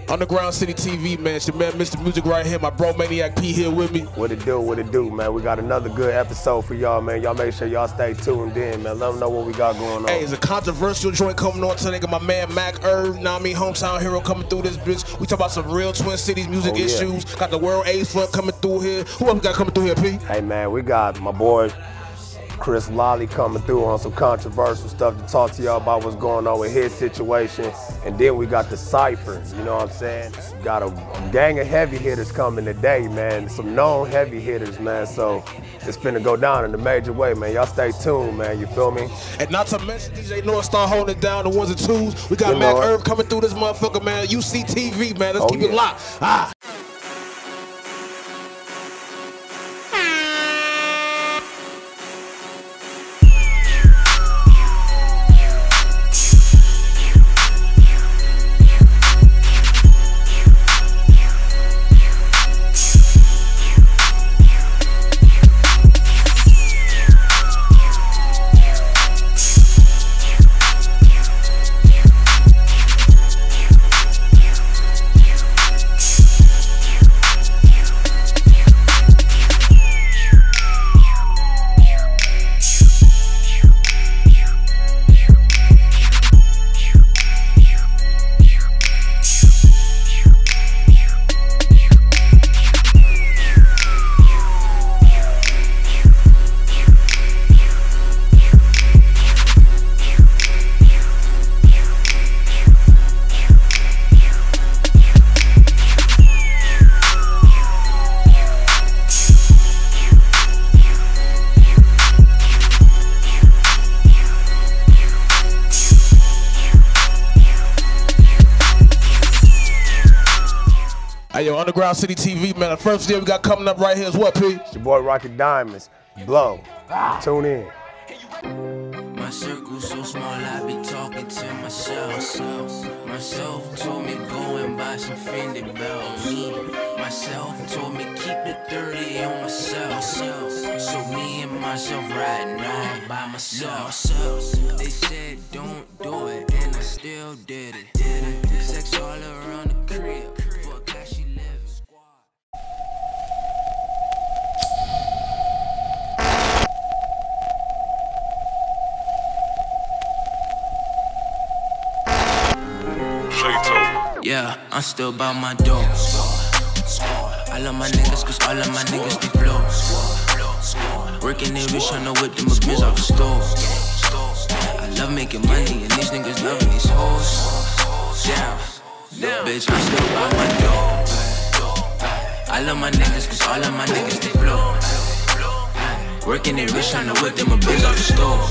UndergroundCityTV, man. It's your man, Mr. Music right here. My bro Maniac P here with me. What it do, man. We got another good episode for y'all, man. Y'all make sure y'all stay tuned in, man. Let them know what we got going on. Hey, it's a controversial joint coming on today. Got my man Mac Irv, now I mean, hometown hero coming through this bitch. We talk about some real Twin Cities music issues. Got the World AIDS Front coming through here. Who else we got coming through here, P? Hey, man, we got my boy Chris Lolly coming through on some controversial stuff to talk to y'all about what's going on with his situation. And then we got the Cypher, you know what I'm saying? Got a gang of heavy hitters coming today, man. Some known heavy hitters, man. So it's finna go down in a major way, man. Y'all stay tuned, man. You feel me? And not to mention DJ North Star holding it down, the ones and twos. We got Mac Irv coming through this motherfucker, man. UCityTV, man. Let's keep it locked. Ah. Hey, yo, UndergroundCityTV, man. The first deal we got coming up right here is what, P? It's your boy Rocket Diamonds. Blow. Tune in. My circle's so small, I be talking to myself. Myself told me go and buy some Fendi bells. Myself told me keep the 30 on myself. So me and myself riding on by myself. They said don't do it, and I still did it. Sex all around the crib. Yeah, I'm still by my door. I love my niggas cause all of my niggas they blow. Working it rich, I know with them a biz off the store. I love making money and these niggas loving these hoes. Yeah, bitch, I'm still by my door. I love my niggas cause all of my niggas they blow. Working it rich, I know with them a biz off the store.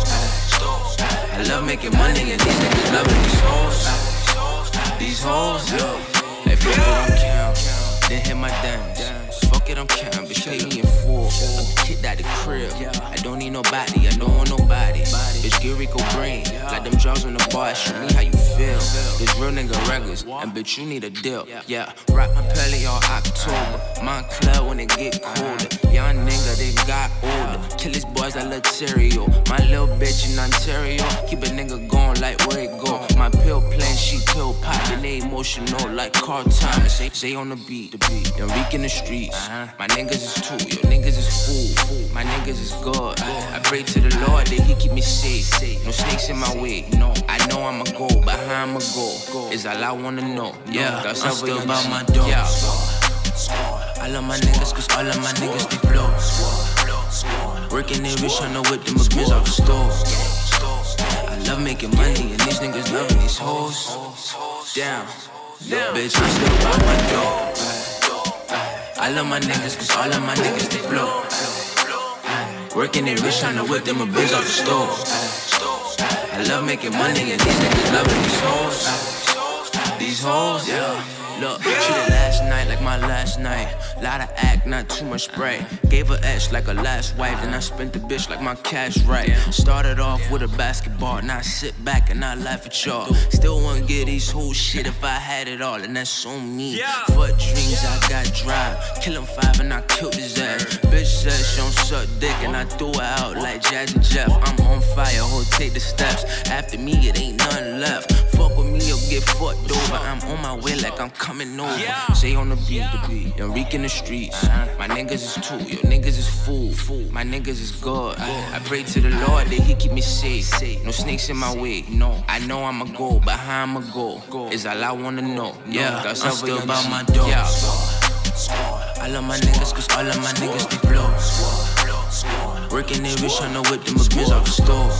I love making money and these niggas loving these hoes. These hoes, yo, they fuck it, I'm count, then hit my dance. Fuck it, I'm count, bitch, pay me in full. I kicked out the crib, I don't need nobody, I don't want nobody. Bitch, get Rico brain, got them jaws on the bar, show me how you feel. This real nigga reckless, and bitch, you need a deal. Yeah, rock my pelly all October, my club when it get colder. Young nigga, they got older, kill these boys like Laterio. My little bitch in Ontario, keep a nigga going like where it go. My pill plan, she pill poppin', they emotional like car time. Say on the beat, Enrique in the streets. My niggas is two, your niggas is fool. My niggas is good. I pray to the Lord that he keep me safe. No snakes in my way. No, I know I'ma go, but how I'ma go is all I wanna know. Yeah, I'm still by my door. I love my niggas cause all of my niggas they blow. Working it rich, I know with them a biz off the store. I love making money and these niggas loving these hoes. Damn, bitch, I'm still by my door. I love my niggas cause all of my niggas they blow. Working it rich, I know with them a biz off the store. I love making money and these niggas loving these hoes. These hoes, yeah. Look, treated last night like my last night. Lot of act, not too much spray. Gave her X like a last wife, then I spent the bitch like my cash right. Started off with a basketball, now I sit back and I laugh at y'all. Still wanna get these whole shit if I had it all, and that's on me. For dreams, I got drive. Kill him 5 and I killed his ass. Bitch said she don't suck dick and I threw her out like Jazzy Jeff. I'm on fire, ho, take the steps. After me, it ain't nothing left. Fuck with me, you're could get fucked over. I'm on my way like I'm coming over. Say on the beat, and reek in the streets. My niggas is too, your niggas is fool. My niggas is God. I pray to the Lord that he keep me safe. No snakes in my way, no. I know I'ma go, but how I'ma go is all I wanna know. Yeah, I'm still about my dough. I love my niggas cause all of my niggas they blow. Working they rich, tryna whip them a biz off the store.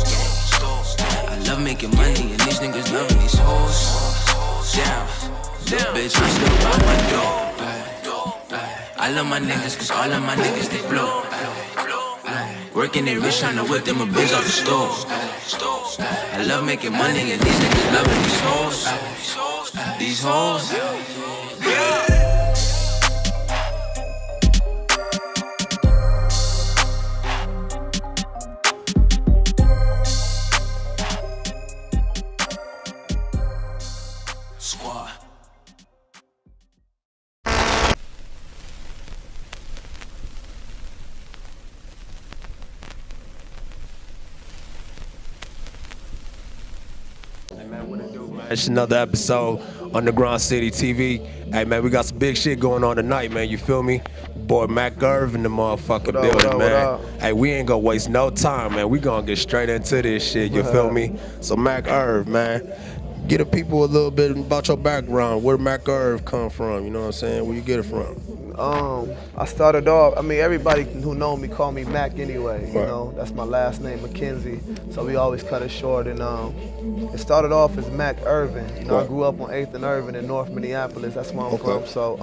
I love making money and these niggas loving these hoes. Yeah, bitch, I'm still about my dough. I love my niggas cause all of my niggas they blow. Working they rich, tryna whip them a biz off the store. I love making money and these niggas loving these hoes. These hoes. Squad. It's another episode, Underground City TV. Hey man, we got some big shit going on tonight, man. You feel me? Boy, Mac Irv in the motherfucking building, man. Hey, we ain't gonna waste no time, man. We gonna get straight into this shit. You feel me? So Mac Irv, man, get the people a little bit about your background. Where Mac Irv come from? You know what I'm saying? Where you get it from? I started off, I mean, everybody who know me call me Mac anyway, you know, that's my last name, McKenzie, so we always cut it short, and it started off as Mac Irvin. You know, I grew up on 8th and Irvin in North Minneapolis, that's where I'm from, so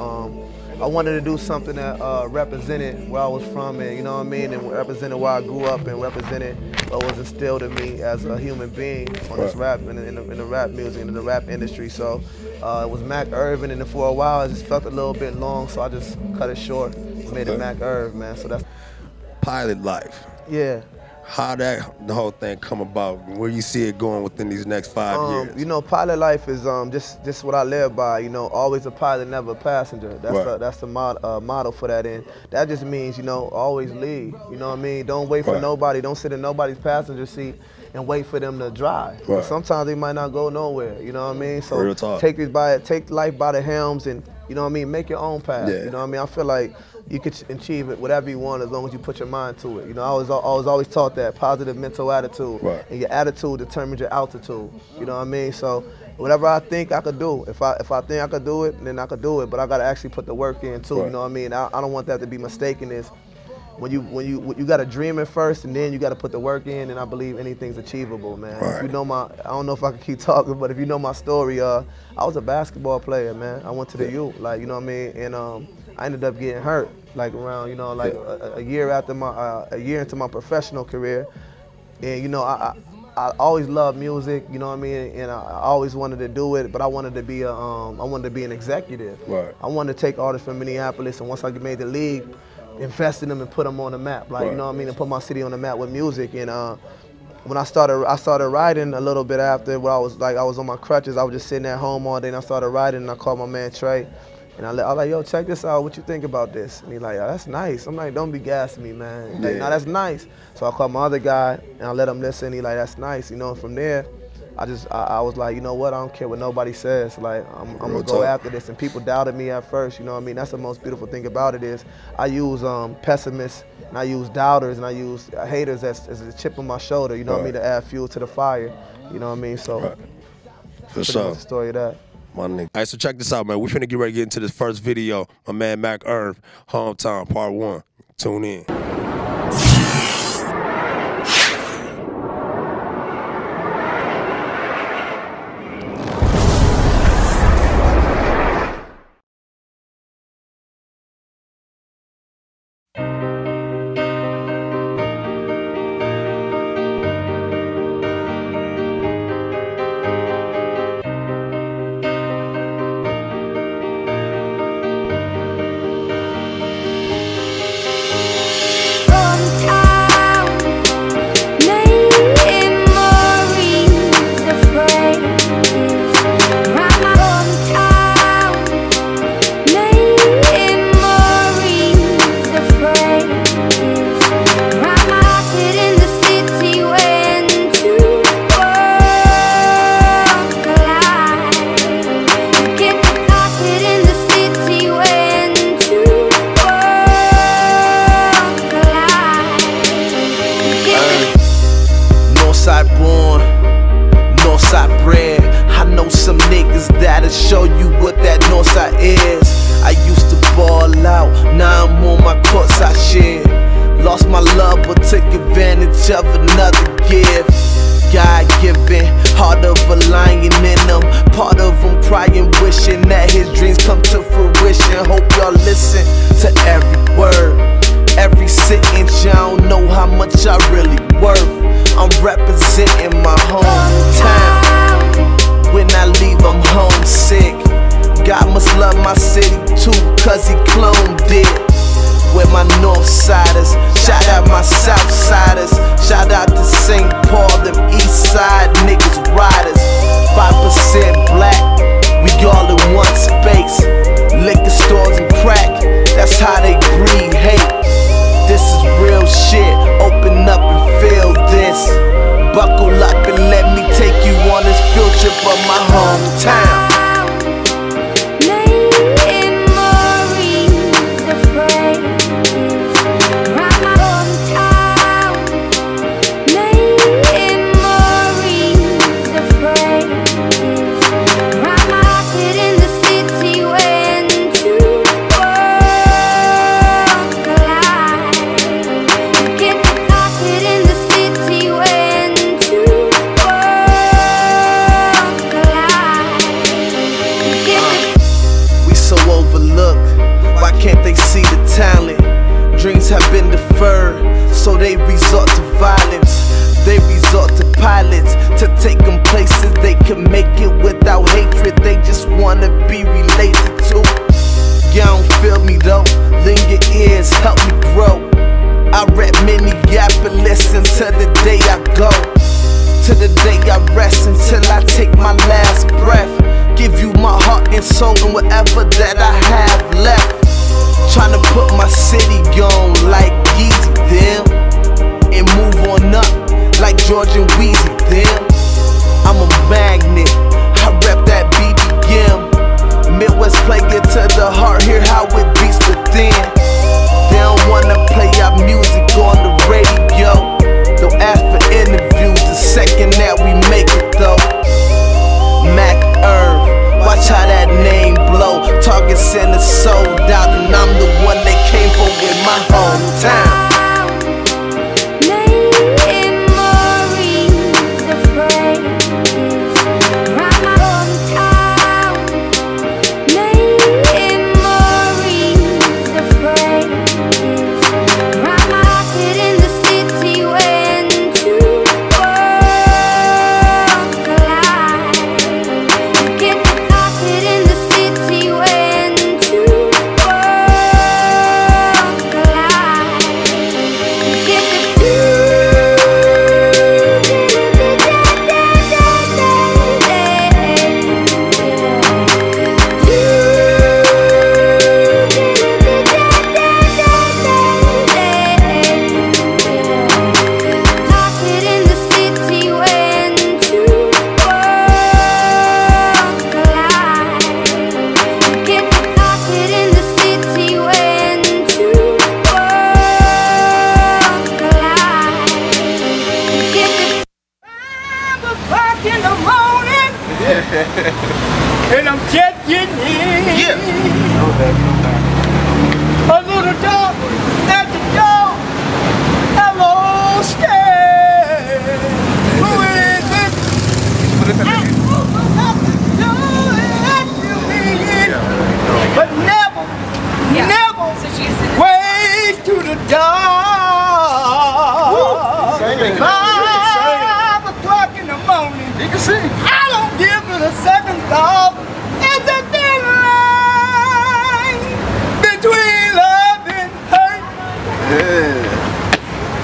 I wanted to do something that represented where I was from, and you know what I mean, and represented where I grew up, and represented what was instilled in me as a human being on this rap, in the rap music, in the rap industry, so it was Mac Irvin, and then for a while it just felt a little bit long, so I just cut it short, made it Mac Irv, man. So that's Pilot life. Yeah. How the whole thing come about? Where you see it going within these next 5 years? You know, pilot life is just what I live by. You know, always a pilot, never a passenger. That's the motto for that. And that just means, you know, always lead. You know what I mean? Don't wait for nobody. Don't sit in nobody's passenger seat and wait for them to drive. Sometimes they might not go nowhere. You know what I mean? So take life by the helms, and you know what I mean. Make your own path. You know what I mean? I feel like you could achieve it whatever you want as long as you put your mind to it. You know, I was always taught that positive mental attitude, and your attitude determines your altitude. You know what I mean? So whatever I think I could do, if I think I could do it, then I could do it. But I gotta actually put the work in too. You know what I mean? I don't want that to be mistaken as when you gotta dream it first, and then you gotta put the work in. And I believe anything's achievable, man. If you know I don't know if I can keep talking, but if you know my story, I was a basketball player, man. I went to the U, like, you know what I mean, and I ended up getting hurt, like around, you know, like a year into my professional career, and you know, I always loved music, you know what I mean, and I always wanted to do it, but I wanted to be an executive. I wanted to take artists from Minneapolis, and once I made the league, invest in them and put them on the map, like you know what I mean, and put my city on the map with music. And when I started writing a little bit after, where I was on my crutches, I was just sitting at home all day, and I started writing, and I called my man Trey. And I was like, yo, check this out. What you think about this? And he's like, oh, that's nice. I'm like, don't be gassing me, man. He's like, no, that's nice. So I called my other guy, and I let him listen. He's like, that's nice. You know, and from there, I was like, you know what? I don't care what nobody says. Like, I'm going to go after this. And people doubted me at first, you know what I mean? That's the most beautiful thing about it is I use pessimists, and I use doubters, and I use haters as a chip on my shoulder, you know what I mean, to add fuel to the fire. You know what I mean? So that's the story of that. My nigga. All right, so check this out, man. We finna get ready to get into this first video. My man Mac Irv, Hometown, Part 1. Tune in. born, Northside bred. I know some niggas that'll show you what that Northside is. I used to ball out, now I'm on my courtside shit. Lost my love but took advantage of another gift. God-given, heart of a lion in them. Part of him crying, wishing that his dreams come to fruition. Hope y'all listen to every word, every sentence. Y'all don't know how much I really worth. I'm representing my hometown. When I leave, I'm homesick. God must love my city too, cause he cloned it. With my Northsiders, shout out my Southsiders, shout out to St. Paul, them Eastside niggas riders. 5% black, we all in one space. Liquor stores and crack, that's how they breed hate. This is real shit, open up and feel this. Buckle up and let me take you on this field trip of my hometown. Dreams have been deferred, so they resort to violence. They resort to pilots to take them places they can make it without hatred. They just wanna be related to. Y'all don't feel me though, lend your ears, help me grow. I rap Minneapolis until the day I go, to the day I rest until I take my last breath. Give you my heart and soul and whatever that I have left. Tryna put my city on like Yeezy, them, and move on up like George and Weezy, them. I'm a magnet, I rep that BBM. Midwest play it to the heart, hear how it beats within. They don't wanna play our music on the radio. Don't ask for interviews the second that we make it though. Mac Irv, watch how that name blow. Target center sold out, and I'm the one they came for in my hometown. And I'm checking in. Yeah. A little dog at the door. Hello, stay. Who is it? But never, never wait to the dark. 5 o'clock in the morning. You can sing. I don't give it a second thought. It's a thin line between love and hurt. Yeah.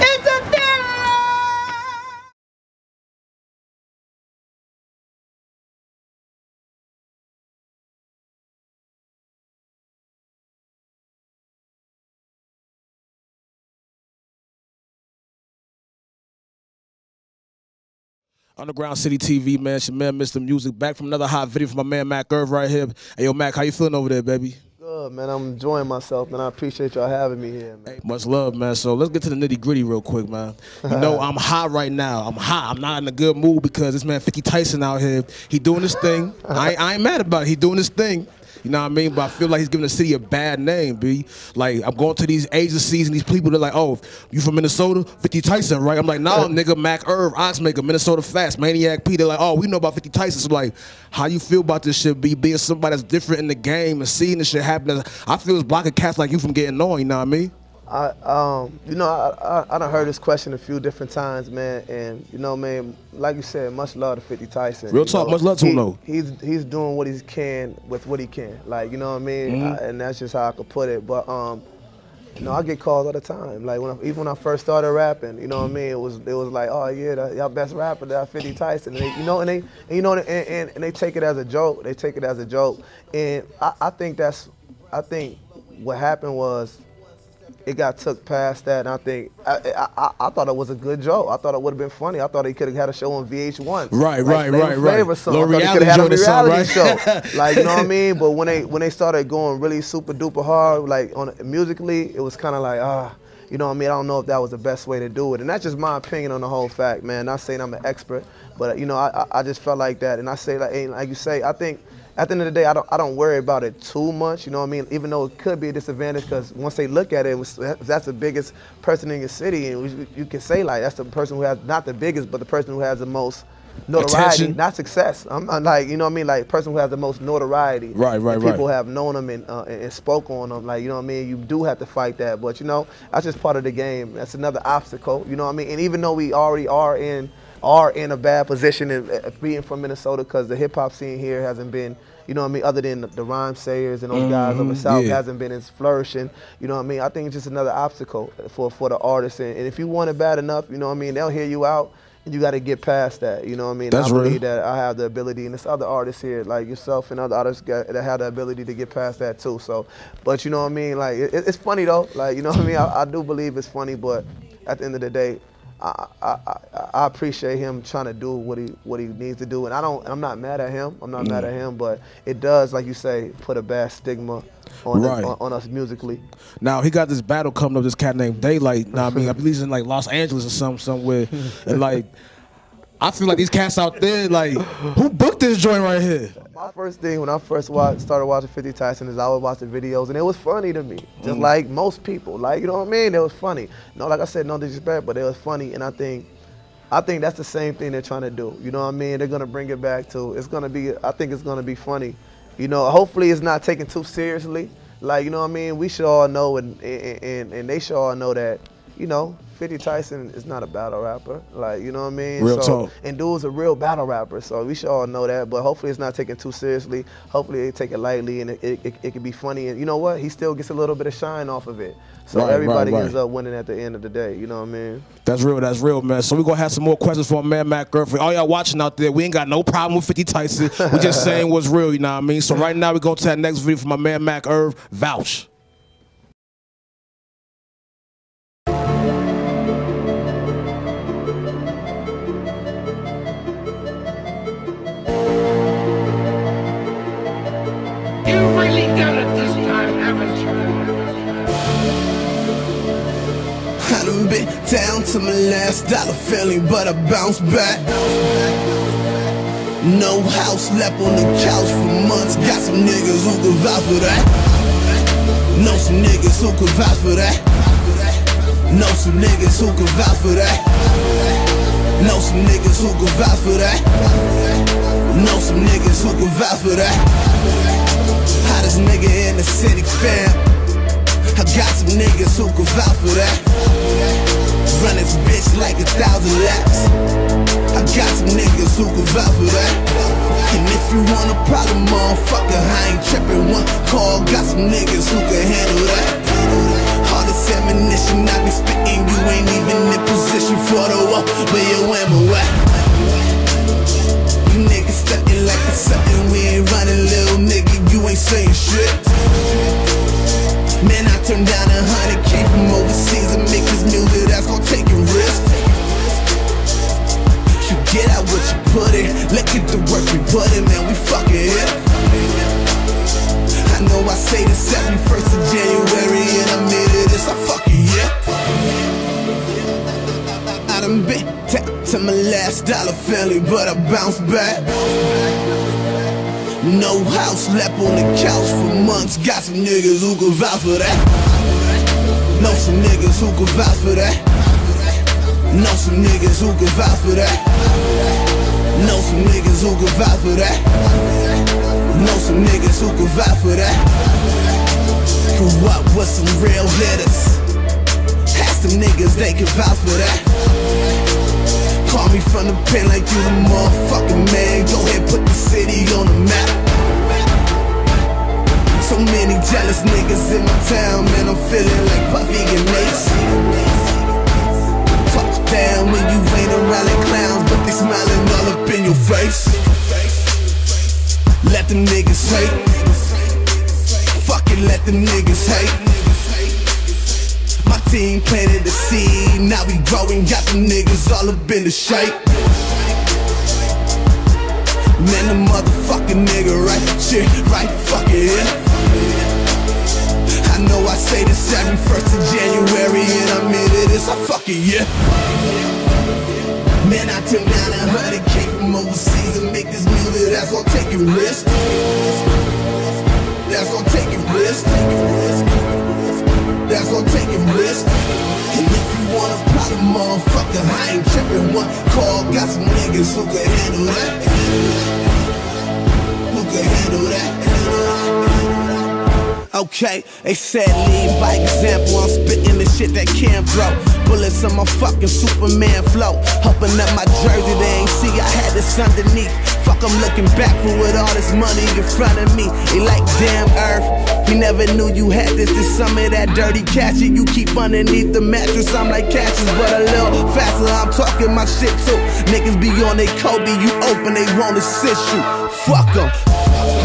It's a thin line. UndergroundCityTV, man. It's your man, Mr. Music, back from another hot video from my man Mac Irv right here. Hey, yo, Mac, how you feeling over there, baby? Good, Man, I'm enjoying myself, man. I appreciate y'all having me here, man. Hey, much love, man. So let's get to the nitty-gritty real quick, man. You know, I'm high right now. I'm high. I'm not in a good mood because this man 50 Tyson out here, he doing his thing. I ain't mad about it. He doing his thing. You know what I mean? But I feel like he's giving the city a bad name, B. Like, I'm going to these agencies and these people, they're like, oh, you from Minnesota? 50 Tyson, right? I'm like, no, nigga, Mac Irv, Oxmaker, Minnesota Fast, Maniac P. They're like, oh, we know about 50 Tyson. So, like, how you feel about this shit, B? Being somebody that's different in the game and seeing this shit happen. I feel it's blocking cats like you from getting on, you know what I mean? You know, I done heard this question a few different times, man, and you know, man, like you said, much love to 50 Tyson. Real talk, much love to him, though. He's doing what he can with what he can, like, you know what I mean, and that's just how I could put it. But you know, I get calls all the time. Like even when I first started rapping, you know what I mean, it was like, oh yeah, y'all best rapper, that 50 Tyson, and they take it as a joke. They take it as a joke, and I think what happened was, it got took past that, and I think I thought it was a good joke. I thought it would have been funny. I thought he could have had a show on VH1. Right. Flavor song. I thought he could have had a reality show. Like, you know what I mean? But when they started going really super duper hard, like musically, it was kind of like you know what I mean? I don't know if that was the best way to do it, and that's just my opinion on the whole fact, man. Not saying I'm an expert, but you know, I just felt like that, and I say like you say, I think. At the end of the day, I don't worry about it too much, you know what I mean? Even though it could be a disadvantage, because once they look at it, that's the biggest person in your city, and you can say like that's the person who has not the biggest, but the person who has the most notoriety, not success. I'm like, you know what I mean? Like person who has the most notoriety. Right. People have known them and spoke on them. Like, you know what I mean? You do have to fight that, but you know, that's just part of the game. That's another obstacle, you know what I mean? And even though we already are in a bad position of being from Minnesota, because the hip hop scene here hasn't been, you know what I mean, other than the rhyme sayers and those guys over south, hasn't been as flourishing, you know what I mean? I think it's just another obstacle for the artists, and if you want it bad enough, you know what I mean, they'll hear you out, and you got to get past that, you know what I mean? I believe that I have the ability, and there's other artists here like yourself and other artists that have the ability to get past that too. So, but you know what I mean, like it's funny though, like, you know what I mean, I do believe it's funny, but at the end of the day, I appreciate him trying to do what he needs to do, and I'm not mad at him. I'm not mad at him, but it does, like you say, put a bad stigma on on us musically. Now he got this battle coming up. This cat named Daylight. Now I mean, I believe he's in like Los Angeles or somewhere, and like I feel like these cats out there, like, who booked this joint right here? My first thing when I first started watching 50 Tyson is I would watch the videos, and it was funny to me, just like most people. Like, you know what I mean? It was funny. No, like I said, no disrespect, but it was funny, and I think that's the same thing they're trying to do. You know what I mean? They're gonna bring it back to. I think it's gonna be funny. You know, hopefully it's not taken too seriously. Like, you know what I mean? We should all know, and they should all know that, you know, 50 Tyson is not a battle rapper, like, you know what I mean? Real talk. And dude's a real battle rapper, so we should all know that, but hopefully it's not taken too seriously. Hopefully they take it lightly, and it can be funny, and you know what? He still gets a little bit of shine off of it. So everybody ends up winning at the end of the day, you know what I mean? That's real, man. So we're gonna have some more questions for my man, Mac Irv. For all y'all watching out there, we ain't got no problem with 50 Tyson. We just saying what's real, you know what I mean? So right now we go to that next video for my man, Mac Irv, Vouch. I done been down to my last dollar feeling, but I bounced back. No house, left on the couch for months. Got some niggas who can vouch for that. Know some niggas who can vouch for that. Know some niggas who can vouch for that. Know some niggas who can vouch for that. Know some niggas who can vouch for that. Hottest nigga in the city, fam. I got some niggas who can vouch for that. Run this bitch like 1,000 laps. I got some niggas who can vouch for that. And if you want a problem, motherfucker, I ain't tripping. One call, got some niggas who can handle that. Hardest ammunition I be spitting, you ain't even in position for the war. Where you am at? You niggas stuntin' like it's something we ain't running, little nigga, you ain't saying shit. Man, I turned down 100K from overseas and make this music that's gon' take a risk. You get out what you put in, look at the work we put in, man, we fucking hit. I know I say this every 1st of January, and I'm into this, I fucking yeah. I done been tapped to my last dollar family, but I bounced back. No house, slept on the couch for months. Got some niggas who could vouch for that. Know some niggas who could vouch for that. Know some niggas who could vouch for that. Know some niggas who could vouch for that. Know some niggas who could vouch for that. Grew up with some real hitters. Ask them niggas, they can vouch for that. Call me from the pen like you the motherfucking man. Go ahead, put the city on the map. So many jealous niggas in my town, man, I'm feeling like Puffy and Mace. Talk down when you ain't around like clowns, but they smiling all up in your face. Let them niggas hate. Fuck it, let them niggas hate. My team planted the seed, now we growing, got them niggas all up in the shape. Man, the motherfucking nigga right, shit, right fucking here. I know I say this every 1st of January, and I'm into this, I fucking yeah. Man, I took down 100K from overseas and make this music, that's gon' take a risk. That's gon' take a risk. That's gon' take a risk. And if you want a problem, motherfucker, I ain't trippin'. One call, got some niggas who can handle that. Who can handle that? Okay, they said lead by example. I'm spitting the shit that can't blow. Bullets on my fucking Superman flow. Open up my jersey, they ain't see I had this underneath. Fuck, I'm looking back for with all this money in front of me. They like damn earth. We never knew you had this. This some of that dirty cash that you keep underneath the mattress. I'm like Cassius, but a little faster. I'm talking my shit too. Niggas be on they Kobe, you open, they won't assist you. Fuck them.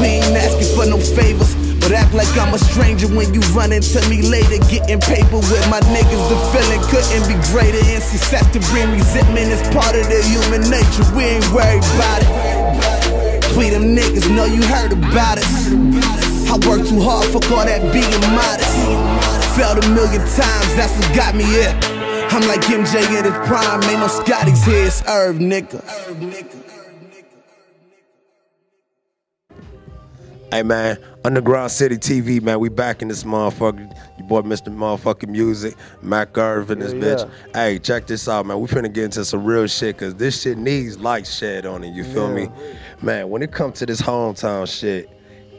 We ain't asking for no favors, but act like I'm a stranger when you run into me later. Getting paper with my niggas, the feeling couldn't be greater. And success to bring resentment is part of their human nature. We ain't worried about it. We them niggas know you heard about it. I work too hard, fuck all that being modest. Failed a million times, that's what got me here. I'm like MJ in his prime, ain't no Scotty's here, it's Irv, nigga. Hey man, Underground City TV, man, we back in this motherfucker. Your boy Mr. Motherfucking Music, Mac Irv and this bitch. Hey, check this out, man. We finna get into some real shit, cause this shit needs light shed on it, you feel me? Man, when it comes to this hometown shit,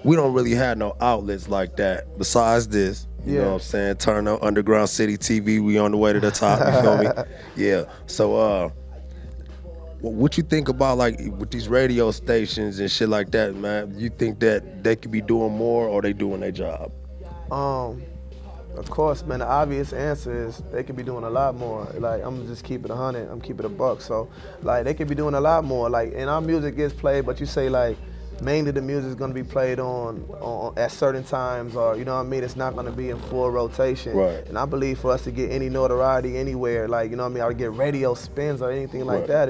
we don't really have no outlets like that besides this. You know what I'm saying? Turn on Underground City TV, we on the way to the top, you feel me? Yeah, so what you think about, like, with these radio stations and shit like that, man? You think that they could be doing more, or they doing their job? Of course, man, the obvious answer is they could be doing a lot more. Like, I'm just keep it 100, I'm keeping it a buck. So, like, they could be doing a lot more. Like, and our music gets played, but you say, like, mainly the music is going to be played on at certain times, or, you know what I mean, it's not going to be in full rotation. Right. And I believe for us to get any notoriety anywhere, like, you know what I mean, or get radio spins or anything like that,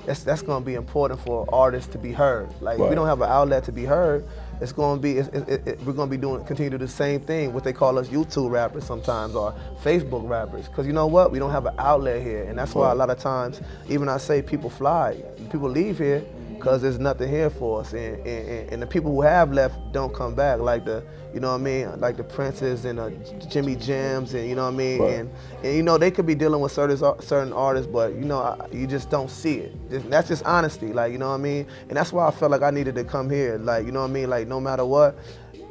that's going to be important for artists to be heard. Like, if we don't have an outlet to be heard, it's going to be, we're going to be continue to do the same thing, what they call us YouTube rappers sometimes, or Facebook rappers. Because you know what? We don't have an outlet here. And that's why a lot of times, even I say people fly, people leave here because there's nothing here for us. And the people who have left don't come back, like the, you know what I mean, like the Princes and Jimmy Jams, and you know what I mean, and you know, they could be dealing with certain artists, but you know, you just don't see it. That's just honesty, like, you know what I mean, and that's why I felt like I needed to come here, like, you know what I mean, like, no matter what,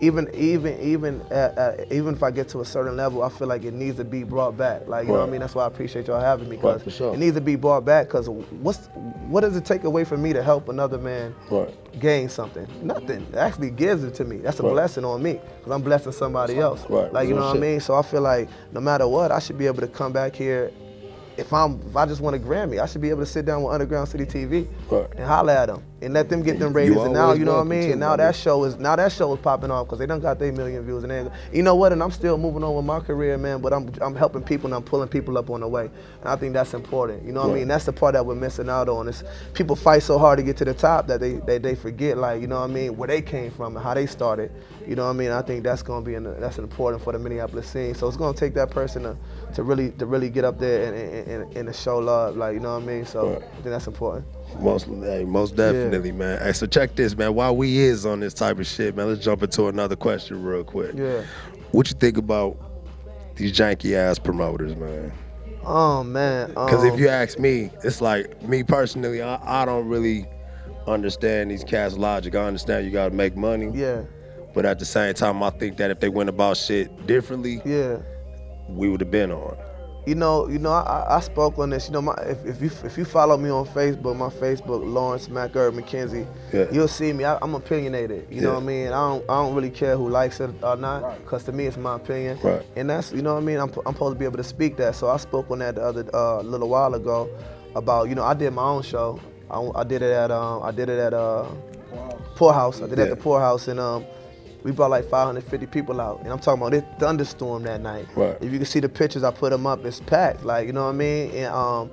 even if I get to a certain level, I feel like it needs to be brought back, like, you know what I mean. That's why I appreciate y'all having me, because it needs to be brought back. Because what does it take away from me to help another man gain something? Nothing. It actually gives it to me. That's a blessing on me, because I'm blessing somebody else. Like, you know what I mean. So I feel like no matter what, I should be able to come back here. If I just want a Grammy, I should be able to sit down with Underground City TV and holler at them and let them get them ratings. And now, you know what I mean? And now that show is popping off because they done got their million views. And you know what? And I'm still moving on with my career, man. But I'm helping people and I'm pulling people up on the way. And I think that's important. You know what I mean? That's the part that we're missing out on. Is people fight so hard to get to the top that they forget, like, you know what I mean, where they came from and how they started. You know what I mean? I think that's gonna be that's important for the Minneapolis scene. So it's gonna take that person to really get up there and to show love, like, you know what I mean? So I think that's important. Most definitely, man. Hey, so check this, man. While we is on this type of shit, man, let's jump into another question real quick. Yeah. What you think about these janky ass promoters, man? Oh man. Because if you ask me, it's like, me personally, I don't really understand these cats' logic. I understand you gotta make money. Yeah. But at the same time, I think that if they went about shit differently, we would have been on. You know, I spoke on this. You know, if you follow me on Facebook, my Facebook, Lawrence McKenzie, you'll see me. I'm opinionated. You know what I mean? I don't really care who likes it or not, because to me it's my opinion. And that's, you know what I mean? I'm supposed to be able to speak that. So I spoke on that the other little while ago about, you know, I did my own show. I did it at Poorhouse. I did it at the Poorhouse, and we brought like 550 people out, and I'm talking about this thunderstorm that night. If you can see the pictures, I put them up, it's packed, like, you know what I mean? And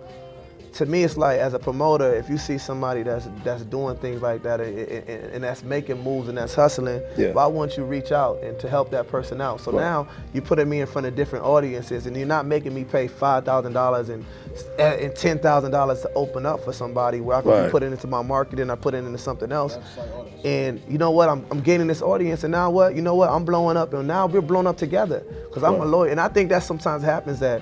to me, it's like, as a promoter, if you see somebody that's doing things like that and that's making moves and that's hustling, why wouldn't you reach out and to help that person out? So now you're putting me in front of different audiences, and you're not making me pay $5,000 and $10,000 to open up for somebody where I can put it into my marketing, I put it into something else. And you know what? I'm gaining this audience, and now what? You know what? I'm blowing up, and now we're blowing up together because I'm a lawyer, and I think that sometimes happens that.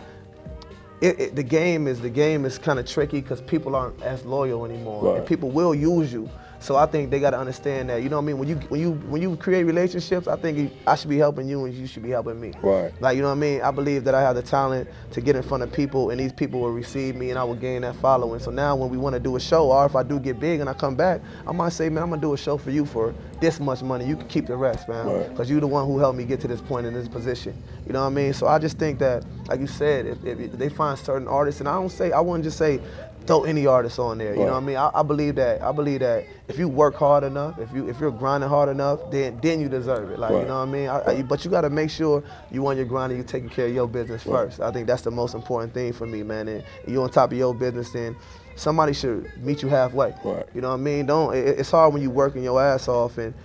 The game is kind of tricky because people aren't as loyal anymore, and people will use you. So I think they got to understand that. You know what I mean? When you create relationships, I think I should be helping you and you should be helping me. Like, you know what I mean? I believe that I have the talent to get in front of people, and these people will receive me, and I will gain that following. So now when we want to do a show, or if I do get big and I come back, I might say, man, I'm gonna do a show for you for this much money. You can keep the rest, man, because you're the one who helped me get to this point in this position. You know what I mean? So I just think that, like you said, if they find certain artists, and I wouldn't just say throw any artist on there. You know what I mean? I believe that if you work hard enough, if you're grinding hard enough, then you deserve it. Like, you know what I mean? But you got to make sure you on your grind and you taking care of your business first. I think that's the most important thing for me, man. And you on top of your business, then somebody should meet you halfway. You know what I mean? It's hard when you working your ass off and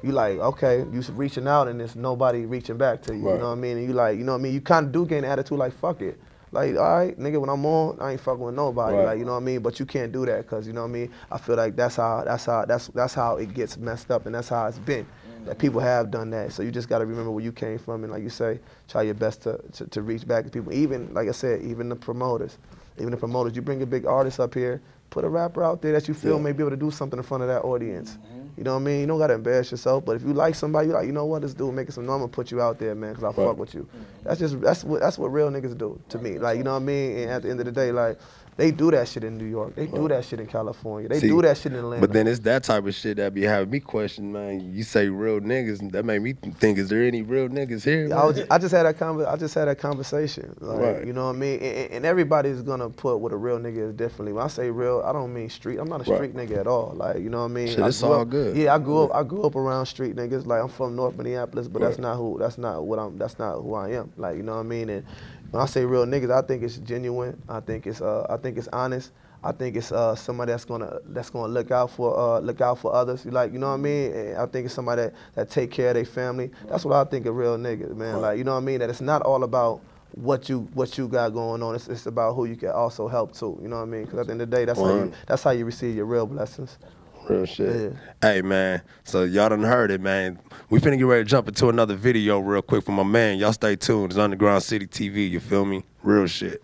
you like, okay, you reaching out and there's nobody reaching back to you. You know what I mean? And you like, you know what I mean? You kind of do gain an attitude like, fuck it. Like, all right, nigga, when I'm on, I ain't fucking with nobody. Like, you know what I mean? But you can't do that because, you know what I mean? I feel like that's how it gets messed up, and that's how it's been. That people have done that. So you just got to remember where you came from, and like you say, try your best to reach back to people. Even, like I said, even the promoters. You bring a big artist up here, put a rapper out there that you feel may be able to do something in front of that audience. You know what I mean? You don't gotta embarrass yourself, but if you like somebody, you're like, you know what, this dude making some number, put you out there, man, because I fuck with you. That's what real niggas do to me. Like, you know what I mean? And at the end of the day, like, they do that shit in New York. They do that shit in California. They do that shit in Atlanta. But then it's that type of shit that be having me question, man. You say real niggas, and that made me think, is there any real niggas here? I just had that conversation. Like, you know what I mean? And everybody's gonna put what a real nigga is differently. When I say real, I don't mean street. I'm not a street nigga at all. Like, you know what I mean? Shit, it's all good. Yeah, I grew up around street niggas. Like, I'm from North Minneapolis, but that's not who I am. Like, you know what I mean? And when I say real niggas, I think it's genuine. I think it's honest. I think it's somebody that's gonna look out for others. Like, you know what I mean? And I think it's somebody that take care of their family. That's what I think of real niggas, man. Like, you know what I mean? That it's not all about what you got going on. It's about who you can also help too. You know what I mean? Because at the end of the day, that's how you receive your real blessings. Real shit. Hey, man, so y'all done heard it, man. We finna get ready to jump into another video real quick from my man. Y'all stay tuned. It's UndergroundCityTV, you feel me? Real shit.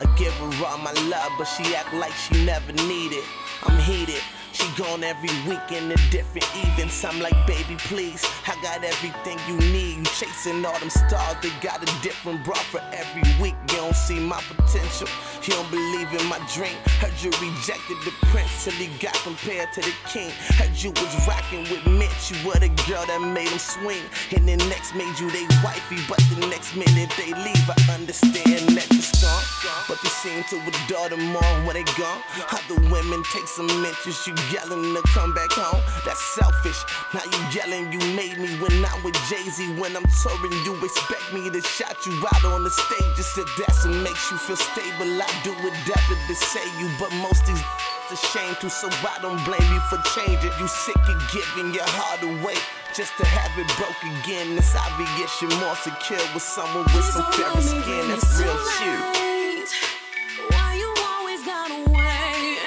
I give her all my love, but she act like she never need it. I'm heated. She gone every weekend to different events. I'm like, baby, please, I got everything you need. You chasing all them stars, they got a different bra for every week. You don't see my potential, you don't believe in my dream. Heard you rejected the prince till he got compared to the king. Heard you was rocking with Mitch, you were the girl that made him swing. And then next made you they wifey, but the next minute they leave. I understand that you're strong, but you seem to adore them more when they gone. Other women take some interest, you yelling to come back home. That's selfish. Now you yelling you made me when I'm with Jay-Z. When I'm touring, you expect me to shout you out on the stage. Just if that's what makes you feel stable, I do whatever to say you. But most these ashamed to, so I don't blame you for changing. You sick of giving your heart away just to have it broke again. It's obvious you're more secure with someone with some fairer skin. That's real cute. Why you always gotta wait?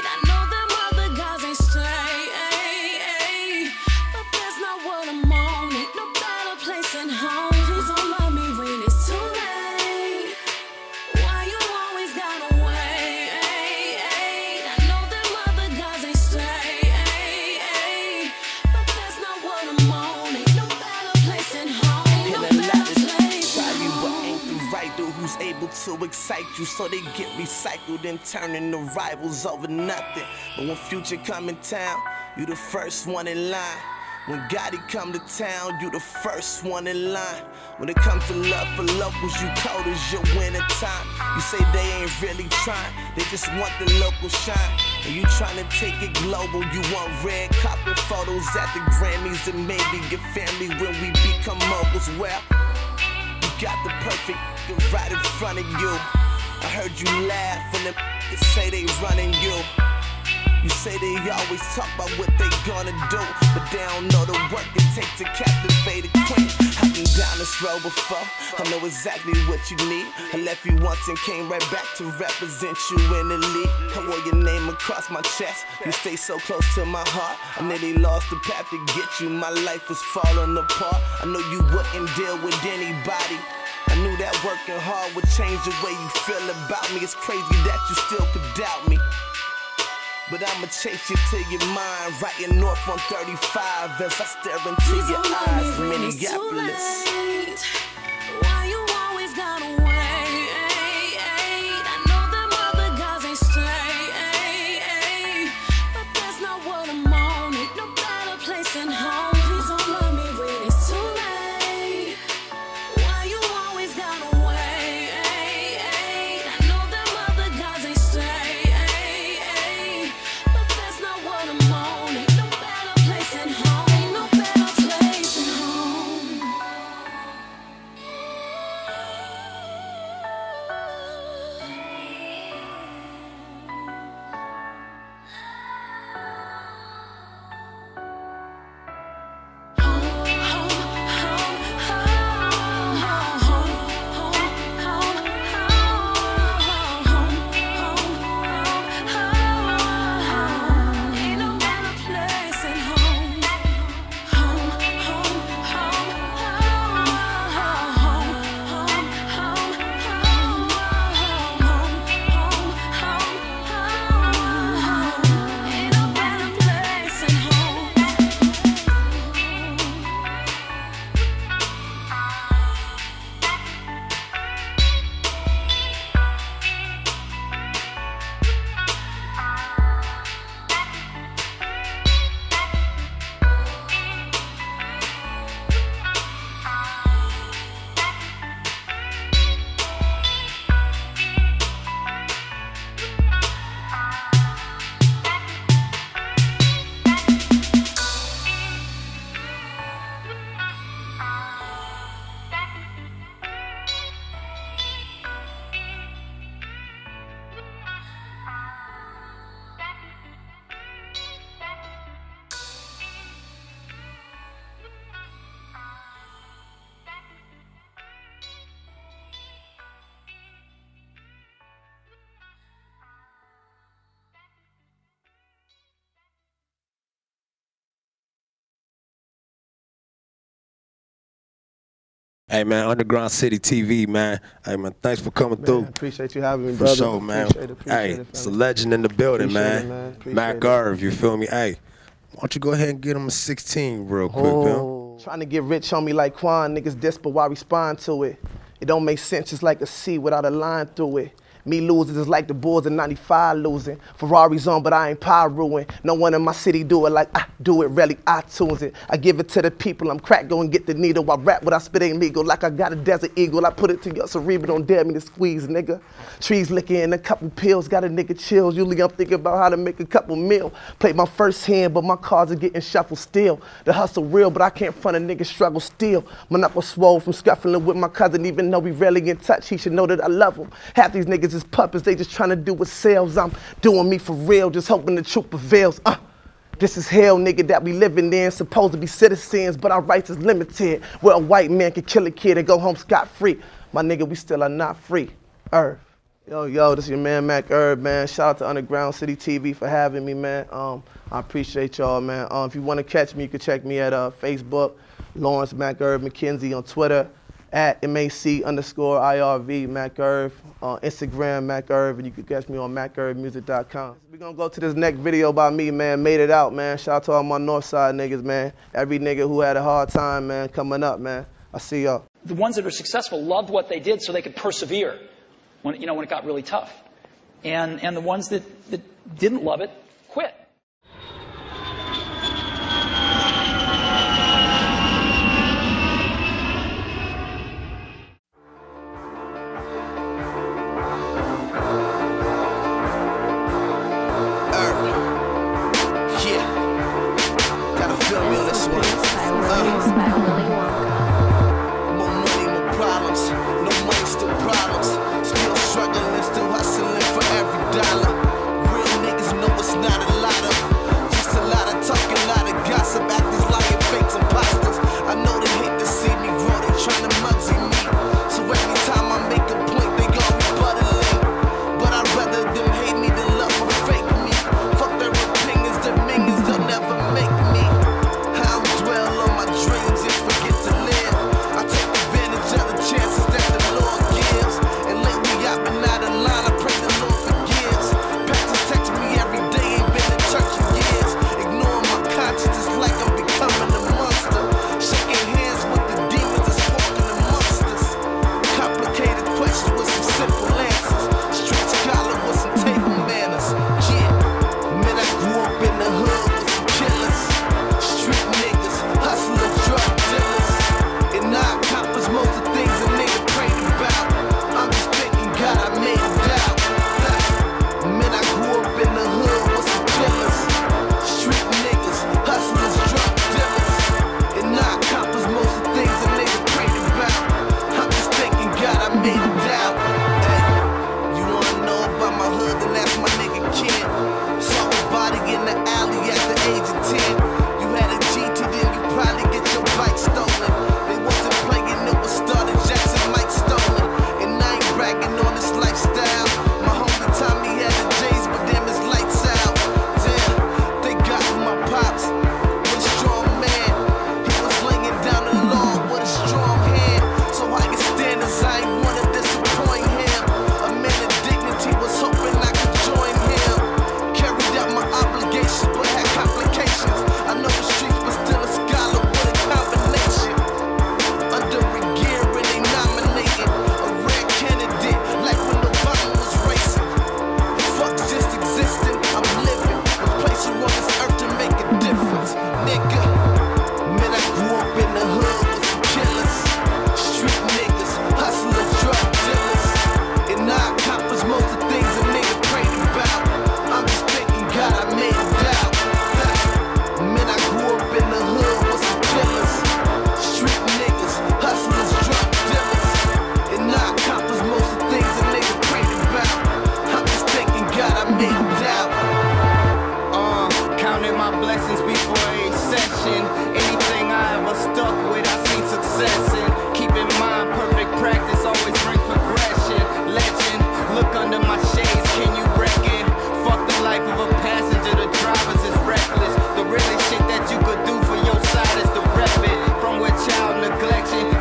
I know them other guys ain't straight, but that's not what I'm on. Ain't no better place than home. Please don't love me when it's too late. Why you always gotta wait? I know them other guys ain't straight, but that's not what I'm on. Ain't no better place than home. Ain't no better place than home. Right dude who's able to excite you, so they get recycled and turning the rivals over nothing. But when Future come in town, you the first one in line. When Gotti come to town, you the first one in line. When it comes to love for locals, you cold as your winter time. You say they ain't really trying, they just want the local shine. And you trying to take it global, you want red carpet photos at the Grammys and maybe your family when we become moguls. Well, you got the perfect right in front of you. I heard you laugh when they say they running you. You say they always talk about what they gonna do, but they don't know the work it takes to captivate a queen. I've been down this road before, I know exactly what you need. I left you once and came right back to represent you in the league. I wore your name across my chest, you stay so close to my heart. I nearly lost the path to get you, my life was falling apart. I know you wouldn't deal with anybody. I knew that working hard would change the way you feel about me. It's crazy that you still could doubt me, but I'ma chase you to your mind, riding north on 35 as I stare into your eyes, Minneapolis. Why you always gotta wait? I know them other guys ain't straight, but that's not what I'm on. Ain't no better place than home. Please don't love me when it's too late. Why you always gotta wait? I know them other guys ain't straight, but that's not what I'm on. Ain't no better place than home. Ain't no better place than home. Hey, man, UndergroundCityTV, man. Hey, man, thanks for coming through. Appreciate you having me, brother. For sure, man. Appreciate Hey, it, it's a legend in the building, Appreciate man. it, man. Mac Irv, you feel me? Hey, why don't you go ahead and get him a 16 real quick, man? Trying to get rich on me like Quan, niggas desperate while I respond to it. It don't make sense just like a C without a line through it. Me losing is like the Bulls in 95 losing. Ferrari's on, but I ain't Pyruing. No one in my city do it like I do it, really iTunes it. I give it to the people, I'm crack, go and get the needle. I rap what I spit ain't legal, like I got a desert eagle. I put it to your cerebral, don't dare me to squeeze, nigga. Trees licking in a couple pills, got a nigga chills. Usually I'm thinking about how to make a couple mil. Played my first hand, but my cards are getting shuffled still. The hustle real, but I can't front a nigga struggle still. My knuckles swole from scuffling with my cousin, even though we rarely in touch, he should know that I love him. Half these niggas is puppets, they just trying to do with sales. I'm doing me for real, just hoping the truth prevails. This is hell, nigga, that we living in. Supposed to be citizens, but our rights is limited. Where a white man can kill a kid and go home scot-free. My nigga, we still are not free. Irv. Yo, this is your man, Mac Irv, man. Shout out to Underground City TV for having me, man. I appreciate y'all, man. If you want to catch me, you can check me at Facebook, Lawrence Mac Irv McKenzie on Twitter, at MAC_IRV Mac Irv, on Instagram Mac Irv, and you can catch me on MacIrvMusic.com. We're gonna go to this next video by me, man. Made it out, man. Shout out to all my Northside niggas, man. Every nigga who had a hard time, man, coming up, man. I see y'all. The ones that are successful loved what they did so they could persevere when it got really tough. And the ones that didn't love it quit.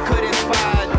Could inspire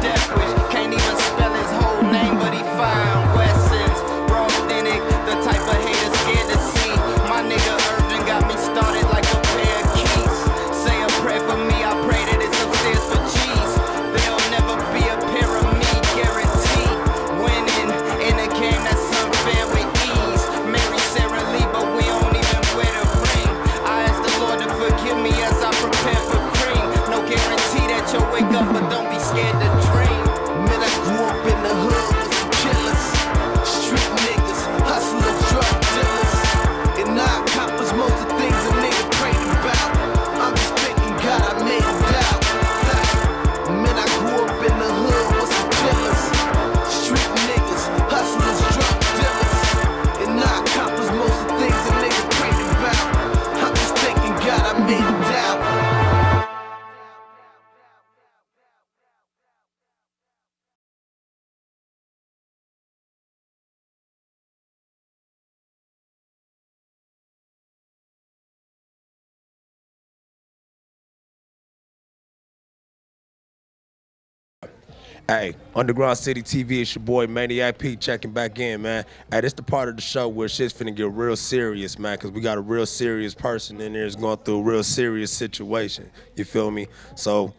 Hey, Underground City TV, it's your boy Maniac P checking back in, man. Hey, this the part of the show where shit's finna get real serious, man, because we got a real serious person in there that's going through a real serious situation. You feel me? So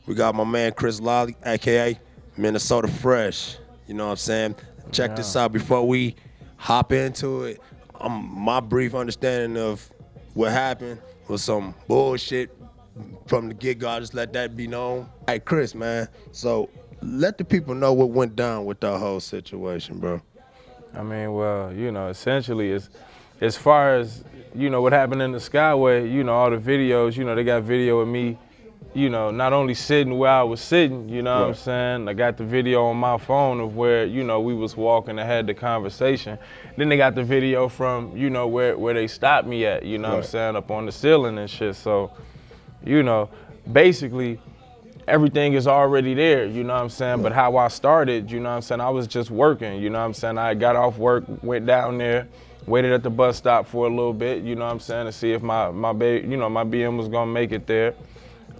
we got my man Chris Lolly, a.k.a. Minnesota Fresh. You know what I'm saying? Check this out before we hop into it. My brief understanding of what happened was some bullshit from the get-go. I just let that be known. Hey, Chris, man, so let the people know what went down with that whole situation, bro. I mean, well, you know, essentially, as far as, you know, what happened in the Skyway, you know, all the videos, you know, they got video of me, you know, not only sitting where I was sitting, you know what I'm saying? I got the video on my phone of where, you know, we was walking and had the conversation. Then they got the video from, you know, where they stopped me at, you know what I'm saying, up on the ceiling and shit. So, you know, basically, everything is already there, you know what I'm saying? But how I started, you know what I'm saying, I was just working, you know what I'm saying? I got off work, went down there, waited at the bus stop for a little bit, you know what I'm saying, to see if my BM was gonna make it there.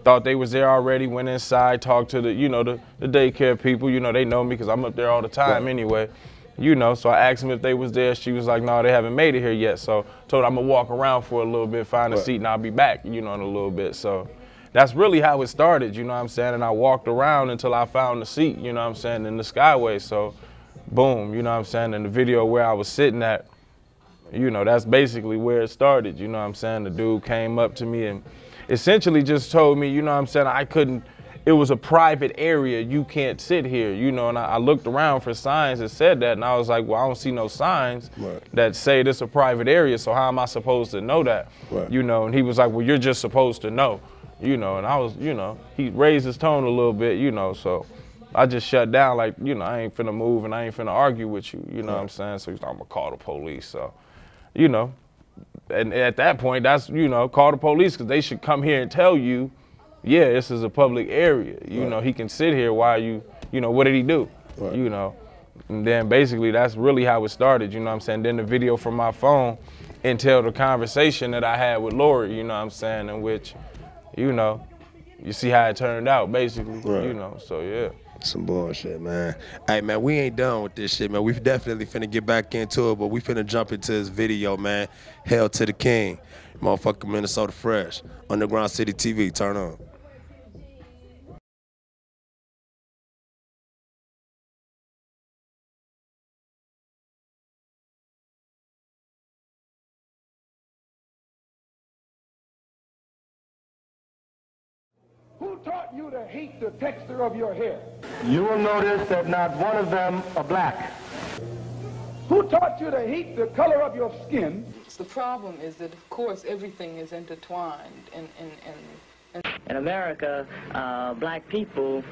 Thought they was there already, went inside, talked to the, you know, the daycare people, you know, they know me because I'm up there all the time anyway. You know, so I asked them if they was there. She was like, no, they haven't made it here yet. So told her I'm gonna walk around for a little bit, find a seat, and I'll be back, you know, in a little bit. So that's really how it started, you know what I'm saying? And I walked around until I found the seat, you know what I'm saying, in the Skyway. So boom, you know what I'm saying? In the video where I was sitting at, you know, that's basically where it started, you know what I'm saying? The dude came up to me and essentially just told me, you know what I'm saying, I couldn't, it was a private area, you can't sit here, you know, and I looked around for signs that said that, and I was like, well, I don't see no signs that say this a private area, so how am I supposed to know that? You know, and he was like, well, you're just supposed to know. You know, and I was, you know, he raised his tone a little bit, you know, so I just shut down like, you know, I ain't finna move and I ain't finna argue with you, you know what I'm saying? So he's like, I'm gonna call the police, so, you know, and at that point, that's, you know, call the police because they should come here and tell you, yeah, this is a public area, you know, he can sit here while you know, what did he do, you know? And then basically that's really how it started, you know what I'm saying? Then the video from my phone until the conversation that I had with Lori, you know what I'm saying, in which, you know, you see how it turned out, basically, you know, so yeah. Some bullshit, man. Hey, man, we ain't done with this shit, man. We definitely finna get back into it, but we finna jump into this video, man. Hail to the king. Motherfucker Minnesota Fresh. Underground City TV, turn on. Who taught you to hate the texture of your hair? You will notice that not one of them are black. Who taught you to hate the color of your skin? The problem is that, of course, everything is intertwined. In America, black people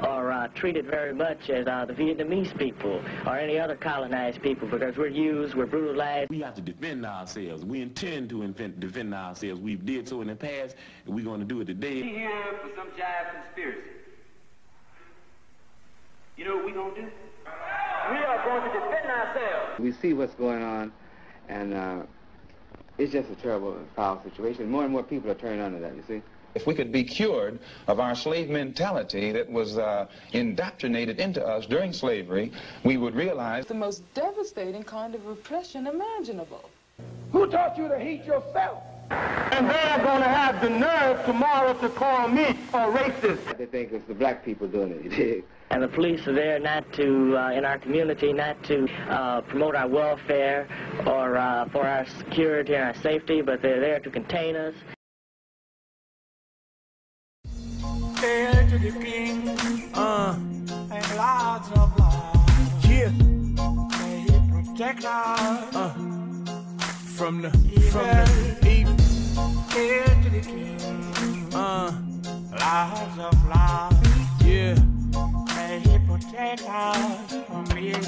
are treated very much as the Vietnamese people or any other colonized people because we're brutalized. We have to defend ourselves. We intend to defend ourselves. We've did so in the past, and we're going to do it today. We here for some jive conspiracy. You know what we're going to do? We are going to defend ourselves. We see what's going on, and it's just a terrible, foul situation. More and more people are turning under that, you see. If we could be cured of our slave mentality that was indoctrinated into us during slavery, we would realize the most devastating kind of repression imaginable. Who taught you to hate yourself? And they're going to have the nerve tomorrow to call me a racist. They think it's the black people doing it, you dig? And the police are there not to, in our community, not to promote our welfare or for our security and our safety, but they're there to contain us. Hail to the king, and lots of love. Yeah. May he protect us from the evil. Hail to the king, lots of love. Yeah. May he protect us from evil.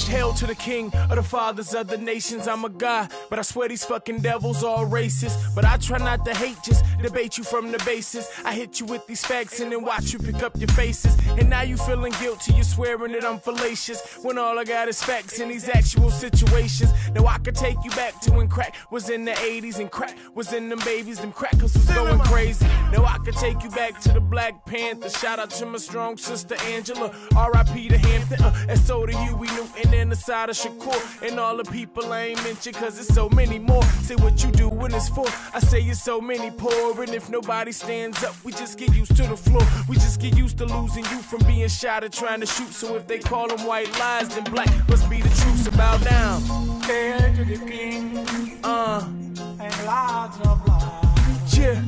Hail to the king of the fathers of the nations. I'm a god, but I swear these fucking devils all racist. But I try not to hate, just debate you from the basis. I hit you with these facts and then watch you pick up your faces. And now you feeling guilty, you swearing that I'm fallacious, when all I got is facts in these actual situations. Now I could take you back to when crack was in the 80s and crack was in them babies, them crackers was going crazy. Now I could take you back to the Black Panther. Shout out to my strong sister Angela, R.I.P. to Hampton, S.O. to Huey Newton and the side of Shakur. And all the people I ain't mentioned, cause it's so many more. Say what you do when it's for, I say it's so many poor. And if nobody stands up, we just get used to the floor. We just get used to losing you from being shot at trying to shoot. So if they call them white lies, then black must be the truth. So bow down. Hail to the king, and lots of lies. Yeah.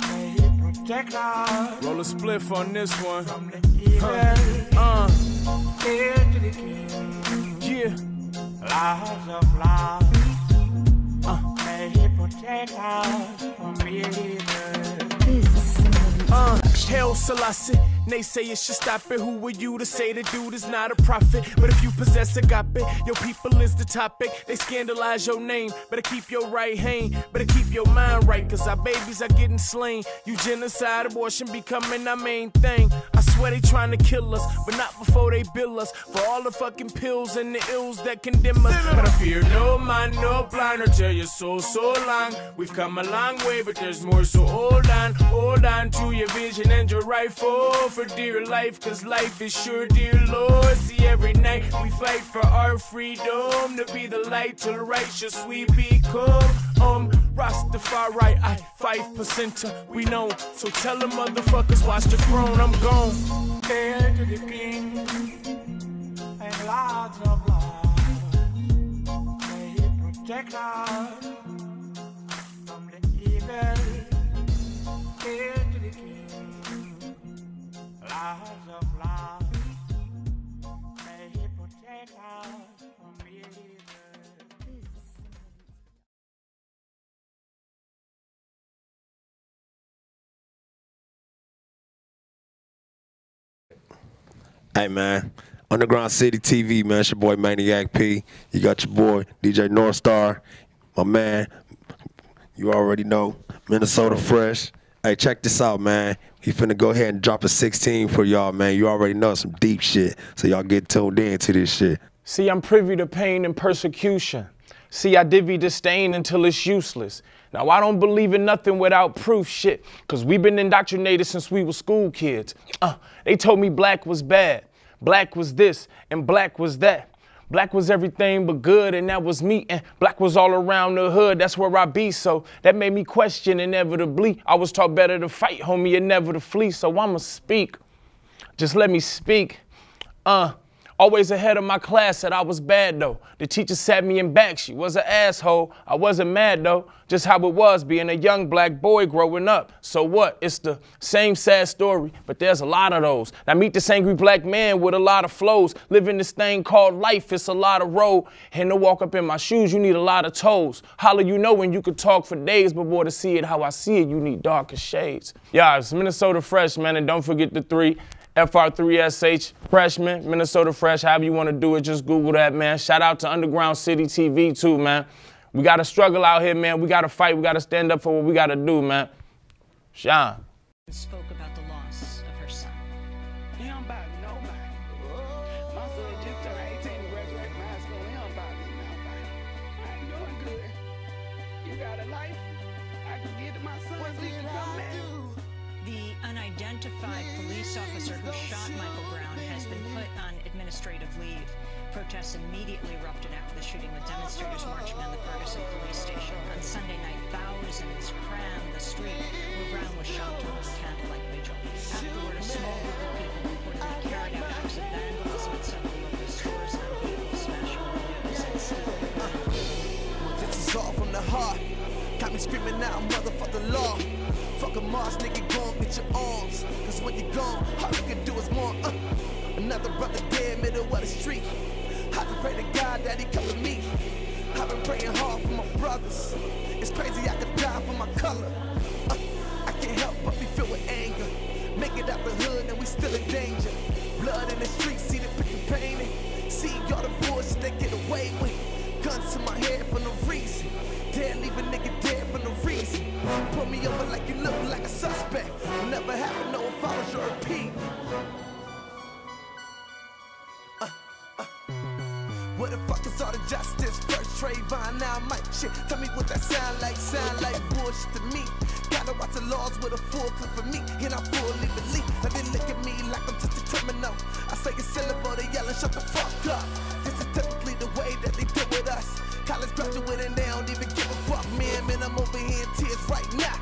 May he protect us. Roll a spliff on this one. From the evil. Hail to the king. Yeah. Lots of lies. May he protect us from evil. Hail Selassie, naysayers should stop it. Who are you to say the dude is not a prophet? But if you possess agape, your people is the topic. They scandalize your name, better keep your right hand, better keep your mind right, cause our babies are getting slain. You genocide, abortion becoming our main thing. I swear they trying to kill us, but not before they bill us for all the fucking pills and the ills that condemn us. But I fear no man, no blind, or tell you so long. We've come a long way, but there's more, so hold on to your vision and your rifle for dear life, cause life is sure, dear Lord. See, every night we fight for our freedom, to be the light to the righteous we become. Rastafari, I 5%, we know. So tell them motherfuckers, watch the throne, I'm gone. Hail to the king, and lots of lies. May he protect us from the evil. Hail to the king, lots of lies. May he protect us from evil. Hey man, Underground City TV, man. It's your boy Maniac P. You got your boy DJ Northstar, my man. You already know, Minnesota Fresh. Hey, check this out, man. He finna go ahead and drop a 16 for y'all, man. You already know some deep shit, so y'all get tuned in to this shit. See, I'm privy to pain and persecution. See, I divvy disdain until it's useless. Now, I don't believe in nothing without proof, shit, because we've been indoctrinated since we were school kids. They told me black was bad, black was this, and black was that. Black was everything but good, and that was me, and black was all around the hood, that's where I be, so that made me question inevitably. I was taught better to fight, homie, and never to flee, so I'ma speak. Just let me speak. Always ahead of my class, said I was bad though. The teacher sat me in back, she was an asshole. I wasn't mad though, just how it was being a young black boy growing up. So what, it's the same sad story, but there's a lot of those. Now meet this angry black man with a lot of flows, living this thing called life, it's a lot of road. And to walk up in my shoes, you need a lot of toes. Holla, you know when you could talk for days, but boy, to see it how I see it, you need darker shades. Yeah, it's Minnesota Fresh, man, and don't forget the 3. Fr3sh, freshman, Minnesota Fresh, however you want to do it, just Google that, man. Shout out to Underground City TV too, man. We got to struggle out here, man. We got to fight. We got to stand up for what we got to do, man. Sean. Spoke about the loss of her son. He don't bother nobody. My son just turned 18 to graduate from high school. He don't bother nobody. I ain't doing good. You got a life? I can get to my son so he can come back. The unidentified police officer who shot Michael Brown has been put on administrative leave. Protests immediately erupted after the shooting, with demonstrators marching on the Ferguson police station. On Sunday night, thousands crammed the street where Brown was shot during a candlelight vigil. Afterward, a small group of people reportedly carried out acts of vandalism at several local stores and vehicles, smashing windows and stealing. This is all from the heart. Got me screaming out, motherfuck the law. Fuck a Mars, nigga, go and get your arms. Cause when you're gone, all you can do is more. Another brother dead, middle of the street. I can pray to God that he cover me. I've been praying hard for my brothers. It's crazy I could die for my color. I can't help but be filled with anger. Make it out the hood and we still in danger. Blood in the streets, see the picture painted. See all the bullshit they get away with it. Guns to my head for no reason. Dead, leave a nigga dead for no reason. Put me over like you look like a suspect. Will never happen, no, if I was your repeat. What the fuck is all the justice? Fr3sh, now I'm like shit. Tell me what that sound like bullshit to me. Gotta watch the laws with a full clip for me, and I fully believe. Now they look at me like I'm just a criminal. I say a syllable, they yelling, shut the fuck up. This is typically the way that they do with us. College graduate and they don't even give a fuck. Man, I'm over here in tears right now.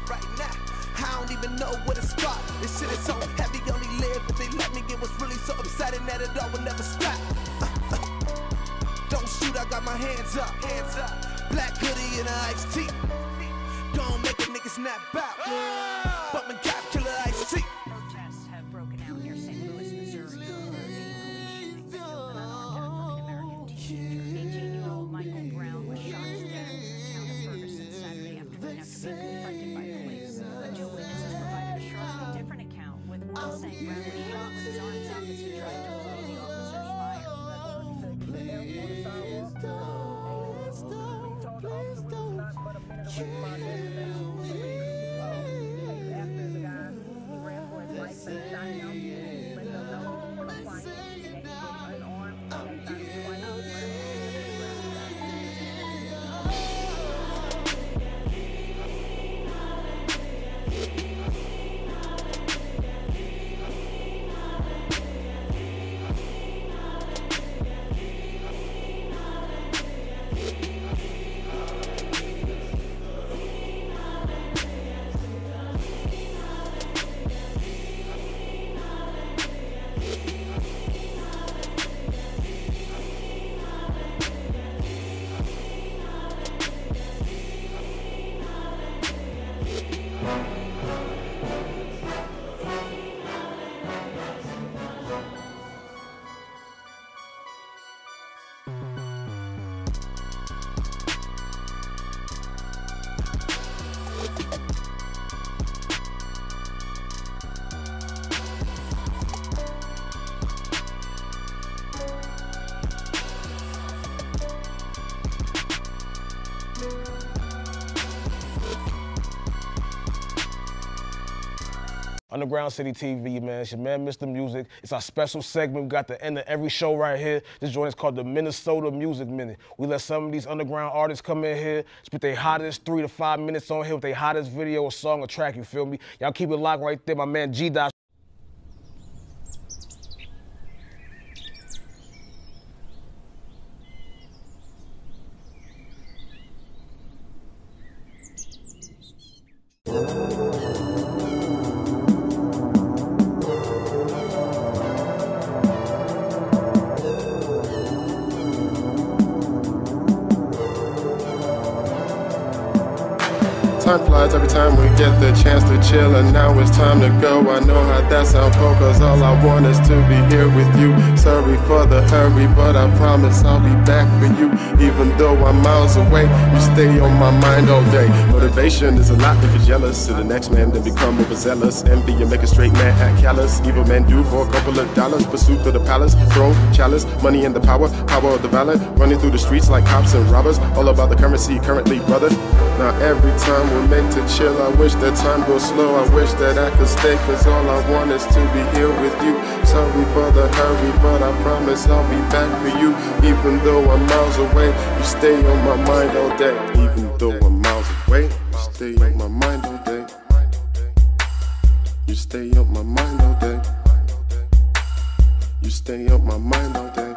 I don't even know where to start. This shit is so heavy, only live if they let me. It was really so upsetting that it all would never stop. Don't shoot, I got my hands up. Black hoodie and an iced tea. Don't make a nigga snap out. Bumpin' cop killer iced tea. Protests have broken out near St. Louis, Missouri over a police shooting that killed an unarmed African-American teenager. 18-year-old Michael Brown was shot to death in the town of Ferguson Saturday afternoon after being confronted by police. But two witnesses provided a sharply different account, with one saying Brown was shot with his arms up as he tried to avoid the officer's fire. UndergroundCityTV, man. It's your man, Mr. Music. It's our special segment. We got the end of every show right here. This joint is called the Minnesota Music Minute. We let some of these underground artists come in here, spit their hottest 3 to 5 minutes on here with their hottest video or song or track, you feel me? Y'all keep it locked right there. My man G-Dot. Time flies every time we get the chance to chill, and now it's time to go. I know how that sounds cold, cause all I want is to be here with you. Sorry for the hurry, but I promise I'll be back for you. Even though I'm miles away, you stay on my mind all day. Motivation is a lot if you're jealous. To the next man, then become overzealous. Envy and make a straight man act callous. Evil men do for a couple of dollars. Pursuit of the palace, throne, chalice, money and the power of the valor. Running through the streets like cops and robbers. All about the currency currently, brother. Now every time we make to chill, I wish that time goes slow. I wish that I could stay, cause all I want is to be here with you. Sorry for the hurry, but I promise I'll be back for you. Even though I'm miles away, you stay on my mind all day. Even though I'm miles away, you stay on my mind all day. You stay on my mind all day. You stay on my mind all day.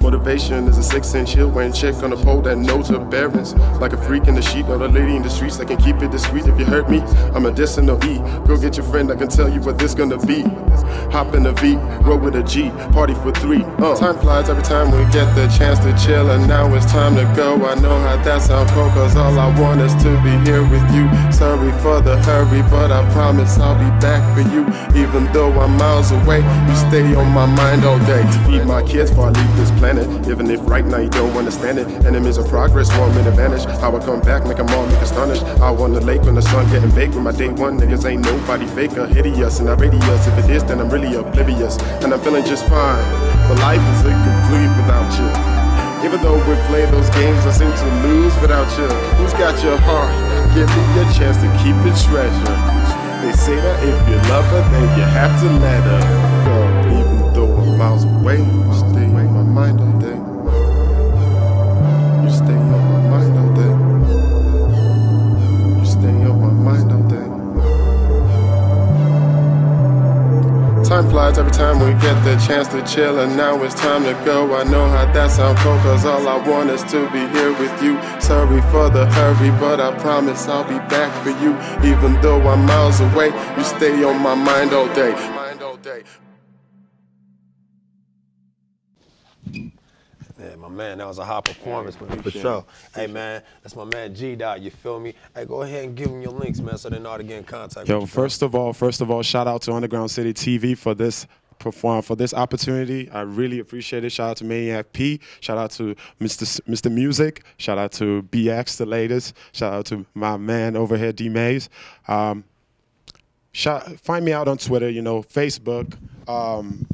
Motivation is a 6-inch hill wearing chick on a pole that knows her bearings. Like a freak in the sheet, not a lady in the streets that can keep it discreet. If you hurt me, I'm a diss and no E. Go get your friend, I can tell you what this gonna be. Hop in a V, roll with a G, party for 3. Time flies every time we get the chance to chill, and now it's time to go. I know how that sounds cold, cause all I want is to be here with you. Sorry for the hurry, but I promise I'll be back for you. Even though I'm miles away, you stay on my mind all day. To feed my kids before I leave this planet. Even if right now you don't understand it. Enemies of progress want me to vanish. How I come back, make them all look astonished. I want the lake when the sun getting baked. With my day one niggas ain't nobody fake or hideous. And I radius, if it is then I'm really oblivious. And I'm feeling just fine, but life is incomplete without you. Even though we play those games, I seem to lose without you. Who's got your heart? Give me a chance to keep it treasure. They say that if you love her, then you have to let her go. Even though I'm miles away, you stay in my mind all day. You stay on my mind all day. You stay on my mind all day. Time flies every time we get the chance to chill, and now it's time to go. I know how that sounds cold, cause all I want is to be here with you. Sorry for the hurry, but I promise I'll be back for you. Even though I'm miles away, you stay on my mind all day. Yeah, my man, that was a hot performance, man, for sure. Hey, man, that's my man G-Dot, you feel me? Hey, go ahead and give them your links, man, so they know how to get in contact with you. First of all, shout out to UndergroundCityTV for this opportunity. I really appreciate it. Shout out to Maniac P. Shout out to Mr. Music. Shout out to BX, the latest. Shout out to my man over here, D Mays. Find me out on Twitter, Facebook.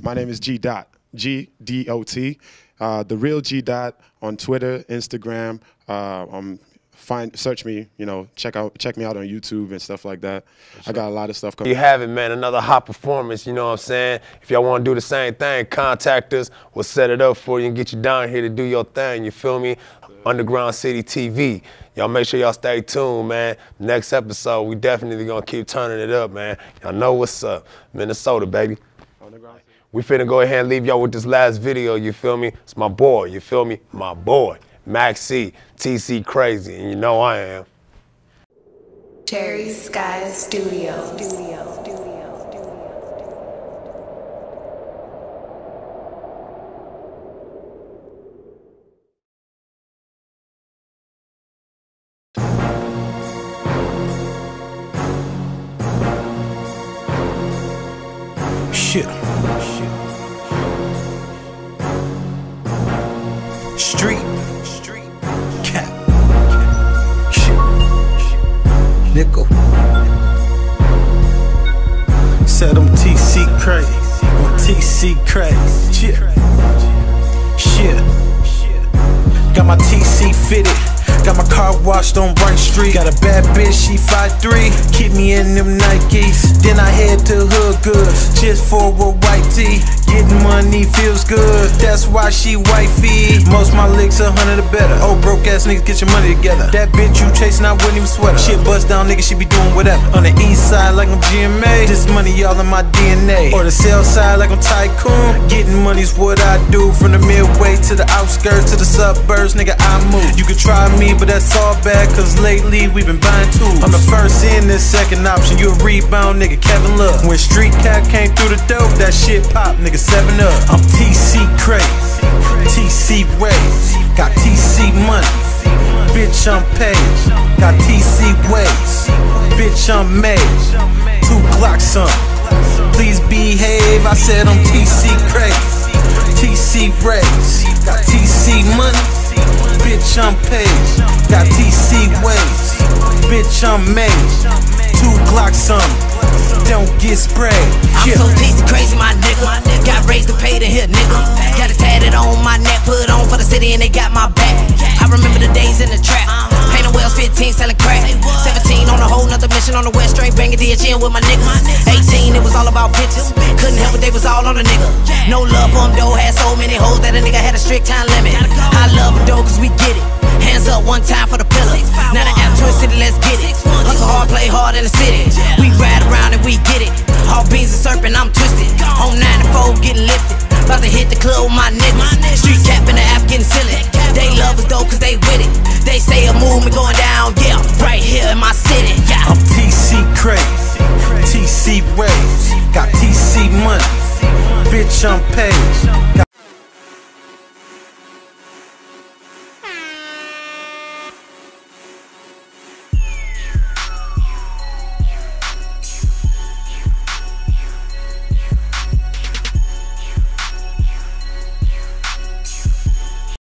My name is G-Dot, G-D-O-T. The real G-Dot on Twitter, Instagram. Search me, check me out on YouTube and stuff like that. Sure. I got a lot of stuff coming. You have it, man. Another hot performance, you know what I'm saying? If y'all want to do the same thing, contact us. We'll set it up for you and get you down here to do your thing, you feel me? Underground City TV. Y'all make sure y'all stay tuned, man. Next episode, we definitely gonna keep turning it up, man. Y'all know what's up. Minnesota, baby. We finna go ahead and leave y'all with this last video, you feel me? It's my boy, you feel me? My boy, Max C, TC Crazy, and you know I am. Cherry Sky Studios. Shit. Street. Cap. Shit. Nickel. Said I'm TC crazy. I'm TC crazy. Shit. Got my TC fitted. Got my car washed on Bright Street. Got a bad bitch, she 5'3". Keep me in them Nikes. Then I head to Hood Goods just for a white tee. Getting money feels good, that's why she wifey. Most my licks 100 or better. Oh, broke ass niggas, get your money together. That bitch you chasing, I wouldn't even sweat her. Shit bust down, nigga, she be doing whatever. On the east side like I'm GMA. This money all in my DNA. Or the south side like I'm Tycoon. Getting money's what I do. From the midway to the outskirts to the suburbs, nigga, I move. You can try me, but that's all bad, cause lately we been buying tools. I'm the first in, this second option. You a rebound, nigga, Kevin Love. When Street Cat came through the dope, that shit pop, nigga, 7 up. I'm TC crazy, TC raised, got TC money, bitch I'm paid. Got TC ways, bitch I'm made. 2 Glocks on, please behave. I said I'm TC crazy, TC raised, got TC money, bitch I'm paid. Got TC ways, bitch I'm made. 2 Glocks on, don't get sprayed. I'm so TC crazy, my nigga. Got raised to pay to hit, nigga. Got it tatted on my neck, put on for the city and they got my back. I remember the days in the trap. Painted Wells 15 selling crack. 17 on a whole nother mission on the west straight, banging DHN with my niggas. 18 it was all about pictures. Couldn't help it, they was all on the nigga. No love for them though, had so many hoes that a nigga had a strict time limit. I love them though cause we get it. Hands up one time for the pillar. Now the app Twin City, let's get it. Hustle hard, play hard in the city. We ride around and we get it. All beans and serpent, I'm twisted. On 94 getting lifted. About to hit the club with my niggas. Street cap in the app getting